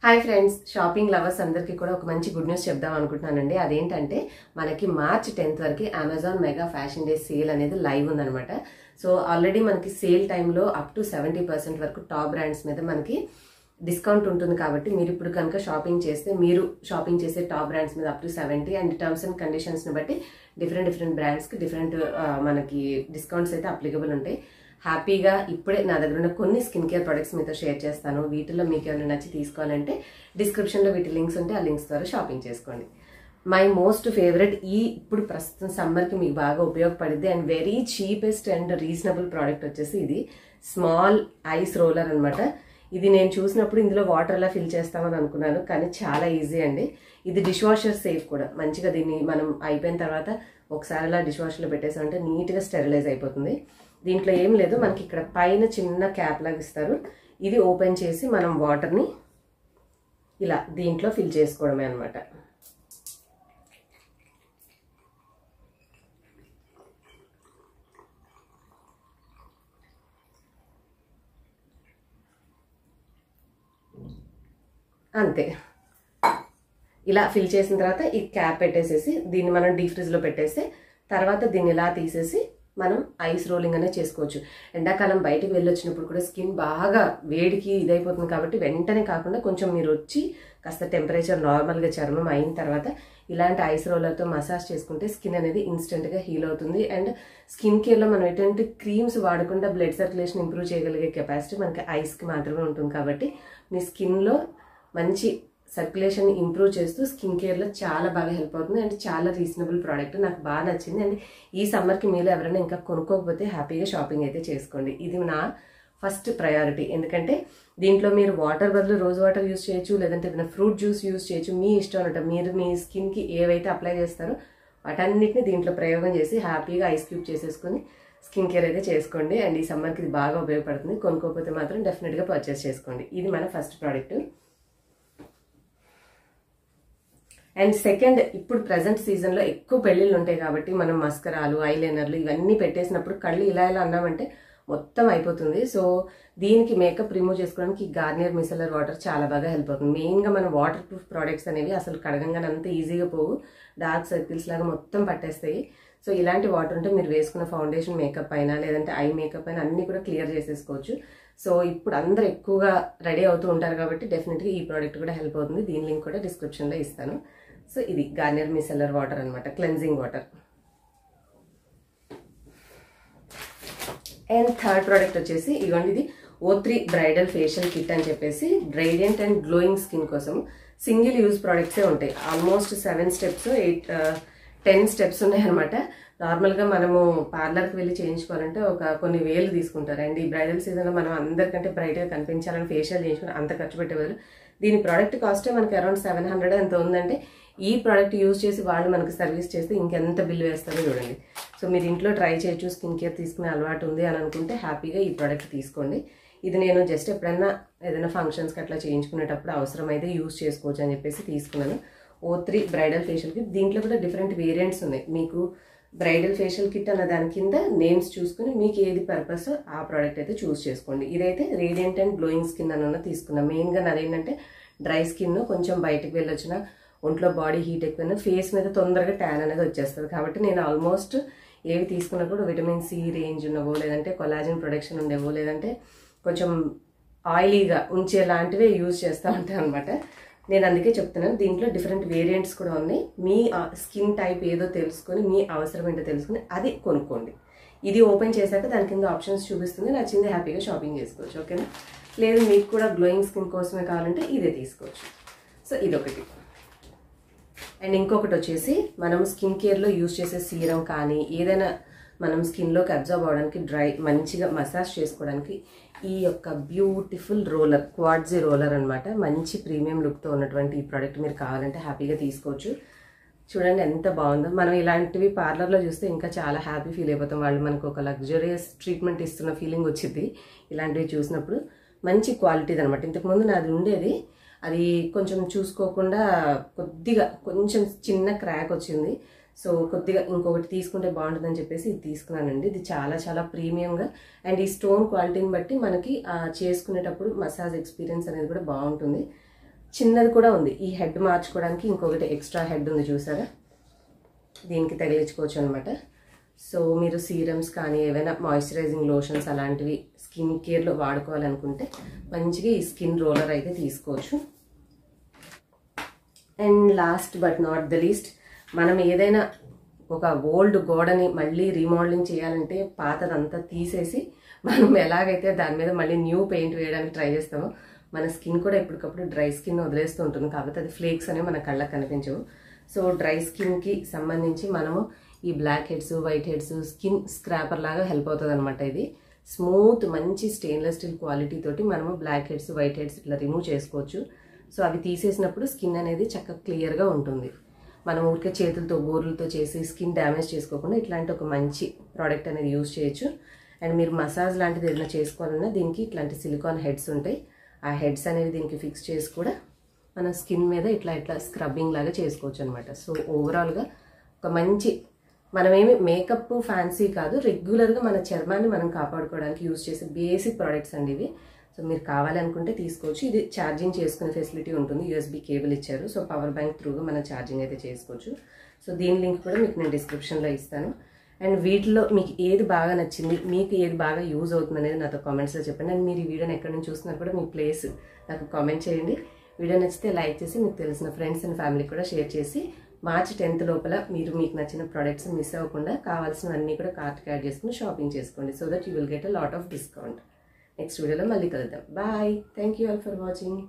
Hi friends, shopping lovers అందరికీ కూడా ఒక మంచి గుడ్ న్యూస్ చెప్దాం అనుకుంటున్నానండి. అదేంటంటే మనకి మార్చ్ 10th వరకు Amazon mega fashion day sale అనేది లైవ్ ఉందన్నమాట. సో ఆల్రెడీ మనకి సేల్ టైంలో అప్ టు 70% వరకు టాప్ బ్రాండ్స్ మీద మనకి డిస్కౌంట్ ఉంటుంది. కాబట్టి మీరు ఇప్పుడు కనుక షాపింగ్ చేస్తే మీరు షాపింగ్ చేసే టాప్ బ్రాండ్స్ మీద up to 70 and terms and కండిషన్స్ని బట్టి డిఫరెంట్ బ్రాండ్స్కి డిఫరెంట్ మనకి డిస్కౌంట్స్ అయితే అప్లికబుల్ ఉంటాయి. హ్యాపీగా ఇప్పుడే నా దగ్గర ఉన్న కొన్ని స్కిన్ కేర్ ప్రొడక్ట్స్ మీతో షేర్ చేస్తాను. వీటిలో మీకు ఏమైనా నచ్చి తీసుకోవాలంటే డిస్క్రిప్షన్లో వీటి లింక్స్ ఉంటే ఆ లింక్స్ ద్వారా షాపింగ్ చేసుకోండి. మై మోస్ట్ ఫేవరెట్ ఇప్పుడు ప్రస్తుతం సమ్మర్కి మీకు బాగా ఉపయోగపడింది and very cheapest and reasonable product వచ్చేసి ఇది స్మాల్ ఐస్ రోలర్ అనమాట. ఇది నేను చూసినప్పుడు ఇందులో వాటర్ ఎలా ఫిల్ చేస్తామని అనుకున్నాను, కానీ చాలా ఈజీ అండి. ఇది డిష్ వాషర్ సేఫ్ కూడా. మంచిగా దీన్ని మనం అయిపోయిన తర్వాత ఒకసారి అలా డిష్ వాషర్లో పెట్టేసామంటే నీట్గా స్టెరిలైజ్ అయిపోతుంది. దీంట్లో ఏం లేదు, మనకి ఇక్కడ పైన చిన్న క్యాప్ లాగా ఇస్తారు. ఇది ఓపెన్ చేసి మనం వాటర్ని ఇలా దీంట్లో ఫిల్ చేసుకోవడమే అనమాట. అంతే, ఇలా ఫిల్ చేసిన తర్వాత ఈ క్యాప్ పెట్టేసేసి దీన్ని మనం డీప్ ఫ్రిడ్జ్లో పెట్టేస్తే తర్వాత దీన్ని ఇలా తీసేసి మనం ఐస్ రోలింగ్ అనేది చేసుకోవచ్చు. ఎండాకాలం బయటకు వెళ్ళొచ్చినప్పుడు కూడా స్కిన్ బాగా వేడికి ఇదైపోతుంది కాబట్టి వెంటనే కాకుండా కొంచెం మీరు వచ్చి కాస్త టెంపరేచర్ నార్మల్గా చర్మం అయిన తర్వాత ఇలాంటి ఐస్ రోలర్తో మసాజ్ చేసుకుంటే స్కిన్ అనేది ఇన్స్టెంట్గా హీల్ అవుతుంది. అండ్ స్కిన్ కేర్లో మనం ఎటువంటి క్రీమ్స్ వాడకుండా బ్లడ్ సర్క్యులేషన్ ఇంప్రూవ్ చేయగలిగే కెపాసిటీ మనకి ఐస్కి మాత్రమే ఉంటుంది. కాబట్టి మీ స్కిన్లో మంచి సర్క్యులేషన్ ఇంప్రూవ్ చేస్తూ స్కిన్ కేర్లో చాలా బాగా హెల్ప్ అవుతుంది. అండ్ చాలా రీజనబుల్ ప్రోడక్ట్, నాకు బాగా నచ్చింది. అండ్ ఈ సమ్మర్కి మీరు ఎవరైనా ఇంకా కొనుక్కోకపోతే హ్యాపీగా షాపింగ్ అయితే చేసుకోండి. ఇది నా ఫస్ట్ ప్రయారిటీ. ఎందుకంటే దీంట్లో మీరు వాటర్ బదులు రోజ్ వాటర్ యూస్ చేయొచ్చు, లేదంటే ఏదైనా ఫ్రూట్ జ్యూస్ యూస్ చేయొచ్చు. మీ ఇష్టం అనమాట. మీరు మీ స్కిన్కి ఏవైతే అప్లై చేస్తారో వాటన్నిటిని దీంట్లో ప్రయోగం చేసి హ్యాపీగా ఐస్ క్యూబ్ చేసేసుకుని స్కిన్ కేర్ అయితే చేసుకోండి. అండ్ ఈ సమ్మర్కి ఇది బాగా ఉపయోగపడుతుంది. కొనుక్కోకపోతే మాత్రం డెఫినెట్గా పర్చేస్ చేసుకోండి. ఇది మన ఫస్ట్ ప్రోడక్ట్. అండ్ సెకండ్, ఇప్పుడు ప్రజెంట్ సీజన్లో ఎక్కువ పెళ్ళిళ్ళు ఉంటాయి కాబట్టి మనం మస్కరాలు, ఐలైనర్లు ఇవన్నీ పెట్టేసినప్పుడు కళ్ళు ఇలా అన్నామంటే మొత్తం అయిపోతుంది. సో దీనికి మేకప్ రిమూవ్ చేసుకోవడానికి గార్నియర్ మిసెలర్ వాటర్ చాలా బాగా హెల్ప్ అవుతుంది. మెయిన్గా మన వాటర్ ప్రూఫ్ ప్రోడక్ట్స్ అనేవి అసలు కడగంగానే అంత ఈజీగా పోవు, డార్క్ సర్కిల్స్ లాగా మొత్తం పట్టేస్తాయి. సో ఇలాంటి వాటర్ ఉంటే మీరు వేసుకున్న ఫౌండేషన్ మేకప్ అయినా లేదంటే ఐ మేకప్ అయినా అన్ని కూడా క్లియర్ చేసేసుకోవచ్చు. సో ఇప్పుడు అందరు ఎక్కువగా రెడీ అవుతూ ఉంటారు కాబట్టి డెఫినెట్గా ఈ ప్రోడక్ట్ కూడా హెల్ప్ అవుతుంది. దీని లింక్ కూడా డిస్క్రిప్షన్లో ఇస్తాను. సో ఇది గార్నియర్ మిసెలర్ వాటర్ అనమాట, cleansing water. And third product వచ్చేసి ఇదిగోండి, ఇది O3 బ్రైడల్ ఫేషియల్ కిట్ అని చెప్పేసి రేడియంట్ అండ్ గ్లోయింగ్ స్కిన్ కోసం సింగిల్ యూజ్ ప్రోడక్ట్సే ఉంటాయి. ఆల్మోస్ట్ 7 స్టెప్స్ 10 స్టెప్స్ ఉన్నాయి అనమాట. నార్మల్గా మనము పార్లర్కి వెళ్ళి చేయించుకోవాలంటే కొన్ని వేలు తీసుకుంటారు. అండ్ ఈ బ్రైడల్ సీజన్లో మనం అందరికంటే బ్రైట్గా కనిపించాలని ఫేషియల్ చేయించుకుని అంత ఖర్చు పెట్టే బదులు దీని ప్రోడక్ట్ కాస్టే మనకి అరౌండ్ 700 ఎంత ఉందంటే ఈ ప్రోడక్ట్ యూజ్ చేసి వాళ్ళు మనకి సర్వీస్ చేస్తే ఇంకెంత బిల్ వేస్తారో చూడండి. సో మీరు ఇంట్లో ట్రై చేయొచ్చు, స్కిన్ కేర్ తీసుకునే అలవాటు ఉంది అని అనుకుంటే హ్యాపీగా ఈ ప్రోడక్ట్ తీసుకోండి. ఇది నేను జస్ట్ ఎప్పుడైనా ఏదైనా ఫంక్షన్స్కి అట్లా చేయించుకునేటప్పుడు అవసరమైతే యూజ్ చేసుకోవచ్చు అని చెప్పేసి తీసుకున్నాను. O3 bridal facial kit. దీంట్లో కూడా డిఫరెంట్ వేరియంట్స్ ఉన్నాయి. మీకు బ్రైడల్ ఫేషియల్ కిట్ అన్న దాని కింద నేమ్స్ చూసుకుని మీకు ఏది పర్పస్ ఆ ప్రోడక్ట్ అయితే చూస్ చేసుకోండి. ఇదైతే రేడియంట్ అండ్ గ్లోయింగ్ స్కిన్ అని తీసుకున్నాను. మెయిన్గా నాదేంటంటే డ్రై స్కిన్, కొంచెం బయటకు వెళ్ళొచ్చిన ఒంట్లో బాడీ హీట్ ఎక్కువైనా ఫేస్ మీద తొందరగా ట్యాన్ అనేది వచ్చేస్తుంది. కాబట్టి నేను ఆల్మోస్ట్ ఏవి తీసుకున్నప్పుడు విటమిన్ సి రేంజ్ ఉన్నవో, లేదంటే కొలాజిన్ ప్రొడక్షన్ ఉండేవో, లేదంటే కొంచెం ఆయిలీగా ఉంచేలాంటివే యూజ్ చేస్తూ ఉంటాను అనమాట. నేను అందుకే చెప్తున్నాను, దీంట్లో డిఫరెంట్ వేరియంట్స్ కూడా ఉన్నాయి. మీ స్కిన్ టైప్ ఏదో తెలుసుకొని మీ అవసరం ఏంటో తెలుసుకుని అది కొనుక్కోండి. ఇది ఓపెన్ చేశాక దాని కింద ఆప్షన్స్ చూపిస్తుంది, నచ్చింది హ్యాపీగా షాపింగ్ చేసుకోవచ్చు. ఓకేనా? లేదు మీకు కూడా గ్లోయింగ్ స్కిన్ కోసమే కావాలంటే ఇదే తీసుకోవచ్చు. సో ఇదొకటి. అండ్ ఇంకొకటి వచ్చేసి మనం స్కిన్ కేర్లో యూజ్ చేసే సీరం కానీ ఏదైనా మనం స్కిన్లోకి అబ్జర్వ్ అవ్వడానికి మంచిగా మసాజ్ చేసుకోవడానికి ఈ యొక్క బ్యూటిఫుల్ రోలర్, క్వాడ్జీ రోలర్ అనమాట. మంచి ప్రీమియం లుక్తో ఉన్నటువంటి ఈ ప్రోడక్ట్ మీరు కావాలంటే హ్యాపీగా తీసుకోవచ్చు. చూడండి ఎంత బాగుందో. మనం ఇలాంటివి పార్లర్లో చూస్తే ఇంకా చాలా హ్యాపీ ఫీల్ అయిపోతాం. వాళ్ళు మనకు ఒక లగ్జరియస్ ట్రీట్మెంట్ ఇస్తున్న ఫీలింగ్ వచ్చింది ఇలాంటివి చూసినప్పుడు. మంచి క్వాలిటీది అనమాట. ఇంతకుముందు నాది ఉండేది, అది కొంచెం చూసుకోకుండా కొంచెం చిన్న క్రాక్ వచ్చింది. సో కొద్దిగా ఇంకొకటి తీసుకుంటే బాగుంటుందని చెప్పేసి ఇది తీసుకున్నానండి. ఇది చాలా చాలా ప్రీమియంగా అండ్ ఈ స్టోన్ క్వాలిటీని బట్టి మనకి చేసుకునేటప్పుడు మసాజ్ ఎక్స్పీరియన్స్ అనేది కూడా బాగుంటుంది. చిన్నది కూడా ఉంది. ఈ హెడ్ మార్చుకోవడానికి ఇంకొకటి ఎక్స్ట్రా హెడ్ ఉంది చూసారా, దీనికి తగిలించుకోవచ్చు అనమాట. సో మీరు సీరమ్స్ కానీ ఏవైనా మాయిశ్చరైజింగ్ లోషన్స్ అలాంటివి స్కిన్ కేర్లో వాడుకోవాలనుకుంటే మంచిగా ఈ స్కిన్ రోలర్ అయితే తీసుకోవచ్చు. And last but not the least, మనం ఏదైనా ఒక ఓల్డ్ గోడని మళ్ళీ రీమోడలింగ్ చేయాలంటే పాతదంతా తీసేసి మనం ఎలాగైతే దాని మీద మళ్ళీ న్యూ పెయింట్ వేయడానికి ట్రై చేస్తామో, మన స్కిన్ కూడా ఎప్పటికప్పుడు డ్రై స్కిన్ వదిలేస్తూ ఉంటుంది. కాబట్టి అది ఫ్లేక్స్ అనేవి మన కళ్ళకి కనిపించవు. సో డ్రై స్కిన్కి సంబంధించి మనము ఈ blackheads, whiteheads skin scraper లాగా హెల్ప్ అవుతుంది అనమాట. ఇది స్మూత్ మంచి స్టెయిన్లెస్ స్టీల్ క్వాలిటీ తోటి మనము బ్లాక్ హెడ్స్, వైట్ హెడ్స్ ఇట్లా రిమూవ్ చేసుకోవచ్చు. సో అవి తీసేసినప్పుడు స్కిన్ అనేది చక్కగా క్లియర్గా ఉంటుంది. మనం ఊరికే చేతులతో గోర్లతో చేసి స్కిన్ డ్యామేజ్ చేసుకోకుండా ఇట్లాంటి ఒక మంచి ప్రోడక్ట్ అనేది యూజ్ చేయొచ్చు. అండ్ మీరు మసాజ్ లాంటిది ఏదైనా చేసుకోవాలన్నా దీనికి ఇట్లాంటి సిలికాన్ హెడ్స్ ఉంటాయి. ఆ హెడ్స్ అనేవి దీనికి ఫిక్స్ చేసి కూడా మన స్కిన్ మీద ఇట్లా స్క్రబ్బింగ్ లాగా చేసుకోవచ్చు అనమాట. సో ఓవరాల్గా ఒక మంచి, మనమేమి మేకప్ ఫ్యాన్సీ కాదు, రెగ్యులర్గా మన చర్మాన్ని మనం కాపాడుకోవడానికి యూజ్ చేసే బేసిక్ ప్రోడక్ట్స్ అండి ఇవి. సో మీరు కావాలనుకుంటే తీసుకోవచ్చు. ఇది ఛార్జింగ్ చేసుకునే ఫెసిలిటీ ఉంటుంది, యూఎస్బీ కేబుల్ ఇచ్చారు. సో పవర్ బ్యాంక్ త్రూగా మనం ఛార్జింగ్ అయితే చేసుకోవచ్చు. సో దీని లింక్ కూడా మీకు నేను డిస్క్రిప్షన్లో ఇస్తాను. అండ్ వీటిలో మీకు ఏది బాగా నచ్చింది, మీకు ఏది బాగా యూజ్ అవుతుంది అనేది నాతో కామెంట్స్లో చెప్పండి. అండ్ మీరు ఈ వీడియోని ఎక్కడి నుంచి చూస్తున్నారు కూడా మీ ప్లేస్ నాకు కామెంట్ చేయండి. వీడియో నచ్చితే లైక్ చేసి మీకు తెలిసిన ఫ్రెండ్స్ అండ్ ఫ్యామిలీ కూడా షేర్ చేసి మార్చి 10th లోపల మీకు నచ్చిన ప్రోడక్ట్స్ మిస్ అవ్వకుండా కావాల్సినవన్నీ కూడా కార్ట్కి యాడ్ చేసుకుని షాపింగ్ చేసుకోండి. So that you will get a lot of discount. Next వీడియోలో మళ్ళీ కలుద్దాం. Bye. Thank you all for watching.